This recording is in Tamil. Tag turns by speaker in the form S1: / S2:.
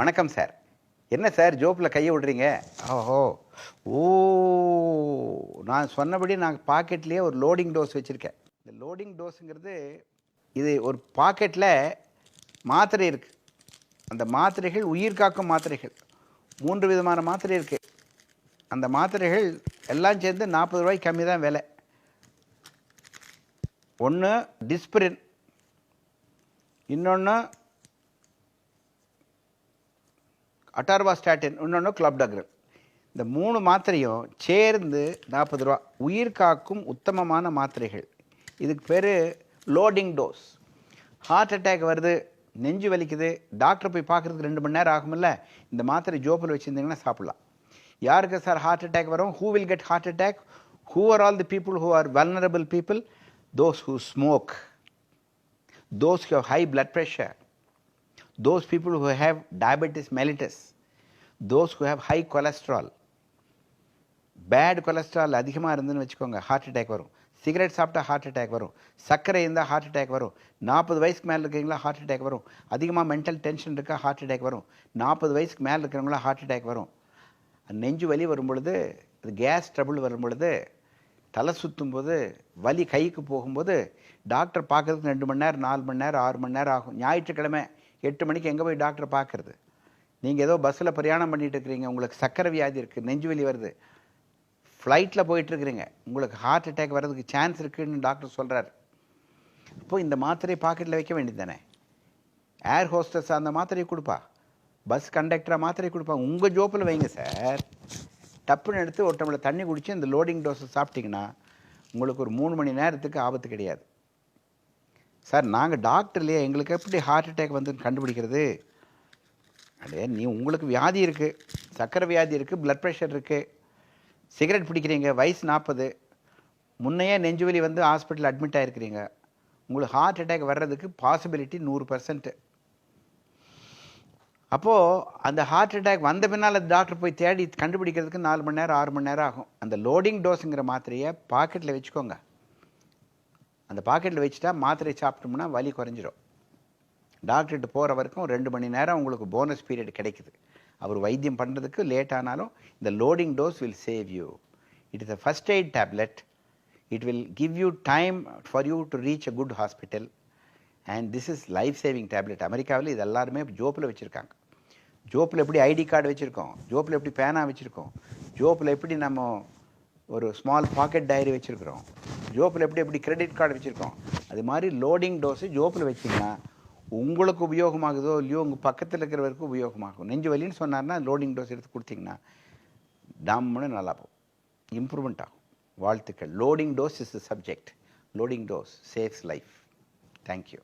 S1: வணக்கம் சார். என்ன சார் ஜோப்பில் கையை விடுறீங்க? ஓஹோ! ஓ! நான் சொன்னபடி நான் பாக்கெட்லேயே ஒரு லோடிங் டோஸ் வச்சுருக்கேன். இந்த லோடிங் டோஸுங்கிறது இது ஒரு பாக்கெட்டில் மாத்திரை இருக்குது. அந்த மாத்திரைகள் உயிர் காக்கும் மாத்திரைகள். 3 விதமான மாத்திரை இருக்குது. அந்த மாத்திரைகள் எல்லாம் சேர்ந்து ₹40 கம்மி தான் விலை. ஒன்று டிஸ்பிரின், இன்னொன்று அட்டார்வாஸ்டாட்டின், இன்னொன்று கிளாப்டாக்ரல். இந்த 3 மாத்திரையும் சேர்ந்து ₹40. உயிர் காக்கும் உத்தமமான மாத்திரைகள். இதுக்கு பேர் லோடிங் டோஸ். ஹார்ட் அட்டாக் வருது, நெஞ்சு வலிக்குது, டாக்டர் போய் பார்க்குறதுக்கு 2 மணி நேரம் ஆகும்ல, இந்த மாத்திரை ஜோப்பில் வச்சுருந்தீங்கன்னா சாப்பிட்லாம். யாருக்கு சார் ஹார்ட் அட்டாக் வரும்? Who will get heart attack? Who are all the people who are vulnerable people? Those who smoke, those who have high blood pressure, those people who have diabetes mellitus, those who have high cholesterol. Bad cholesterol அதிகமாக இருந்துன்னு வச்சுக்கோங்க, ஹார்ட் அட்டாக் வரும். சிகரெட் சாப்பிட்டா ஹார்ட் அட்டாக் வரும். சர்க்கரை இருந்தால் ஹார்ட் அட்டாக் வரும். 40 வயசுக்கு மேலே இருக்கிறீங்களா ஹார்ட் அட்டாக் வரும். அதிகமாக மென்டல் டென்ஷன் இருக்கா ஹார்ட் அட்டாக் வரும். 40 வயசுக்கு மேலே இருக்கிறவங்களா ஹார்ட் அட்டாக் வரும். நெஞ்சு வலி வரும் பொழுது, அது கேஸ் ட்ரபிள் வரும் பொழுது, தலை சுற்றும் போது, வலி கைக்கு போகும்போது டாக்டர் பார்க்கறதுக்கு 2 மணி நேரம், 4 மணி நேரம், 6 மணி நேரம் ஆகும். ஞாயிற்றுக்கிழமை 8 மணிக்கு எங்கே போய் டாக்டரை பார்க்குறது? நீங்கள் ஏதோ பஸ்ஸில் பிரயாணம் பண்ணிகிட்டு இருக்கிறீங்க, உங்களுக்கு சக்கரை வியாதி இருக்குது, நெஞ்சு வலி வருது, ஃப்ளைட்டில் போயிட்டுருக்கிறீங்க, உங்களுக்கு ஹார்ட் அட்டாக் வர்றதுக்கு சான்ஸ் இருக்குதுன்னு டாக்டர் சொல்கிறார். இப்போது இந்த மாத்திரையை பாக்கெட்டில் வைக்க வேண்டியது தானே? ஏர் ஹோஸ்டஸ் அந்த மாத்திரையை கொடுப்பா, பஸ் கண்டக்டராக மாத்திரை கொடுப்பா, உங்கள் ஜோப்பில் வைங்க சார். டப்புன்னு எடுத்து ஒரு டம்ளர் தண்ணி குடித்து இந்த லோடிங் டோஸை சாப்பிட்டிங்கன்னா உங்களுக்கு ஒரு 3 மணி நேரத்துக்கு ஆபத்து கிடையாது. சார் நாங்கள் டாக்டர்லையே, எங்களுக்கு எப்படி ஹார்ட் அட்டாக் வந்து கண்டுபிடிக்கிறது? அடே, நீ உங்களுக்கு வியாதி இருக்குது, சர்க்கரை வியாதி இருக்குது, ப்ளட் ப்ரெஷர் இருக்குது, சிகரெட் பிடிக்கிறீங்க, வயசு 40, முன்னையே நெஞ்சுவலி வந்து ஹாஸ்பிட்டல் அட்மிட் ஆகிருக்கிறீங்க, உங்களுக்கு ஹார்ட் அட்டாக் வர்றதுக்கு பாசிபிலிட்டி 100%. அப்போது அந்த ஹார்ட் அட்டாக் வந்த பின்னால் டாக்டர் போய் தேடி கண்டுபிடிக்கிறதுக்கு 4 மணி நேரம், 6 மணி நேரம் ஆகும். அந்த லோடிங் டோஸுங்கிற மாத்திரையை பாக்கெட்டில் வச்சுக்கோங்க. அந்த பாக்கெட்டில் வச்சுட்டா மாத்திரை சாப்பிட்டோம்னா வலி குறைஞ்சிரும். டாக்டர்கிட்ட போகிற வரைக்கும் 2 மணி நேரம் உங்களுக்கு போனஸ் பீரியட் கிடைக்குது. அவர் வைத்தியம் பண்ணுறதுக்கு லேட் ஆனாலும் இந்த loading dose will save you. It is a first eight tablet. It will give you time for you to reach a good hospital. And this is life saving tablet. அமெரிக்காவில் இது எல்லாருமே ஜோப்பில் வச்சுருக்காங்க. ஜோப்பில் எப்படி ஐடி கார்டு வச்சுருக்கோம், ஜோப்பில் எப்படி பேனா வச்சுருக்கோம், ஜோப்பில் எப்படி நம்ம ஒரு ஸ்மால் பாக்கெட் டைரி வச்சுருக்கிறோம், ஜோப்பில் எப்படி கிரெடிட் கார்டு வச்சுருக்கோம், அது மாதிரி லோடிங் டோஸு ஜோப்பில் வச்சிங்கன்னா உங்களுக்கு உபயோகமாகுதோ இல்லையோ உங்கள் பக்கத்தில் இருக்கிறவருக்கு உபயோகமாகும். நெஞ்சு வலின்னு சொன்னார்னா லோடிங் டோஸ் எடுத்து கொடுத்தீங்கன்னா டம்முன்னு நல்லா போகும், இம்ப்ரூவ்மெண்ட் ஆகும். வாழ்த்துக்கள். Loading dose is the subject. Loading dose saves life. Thank you.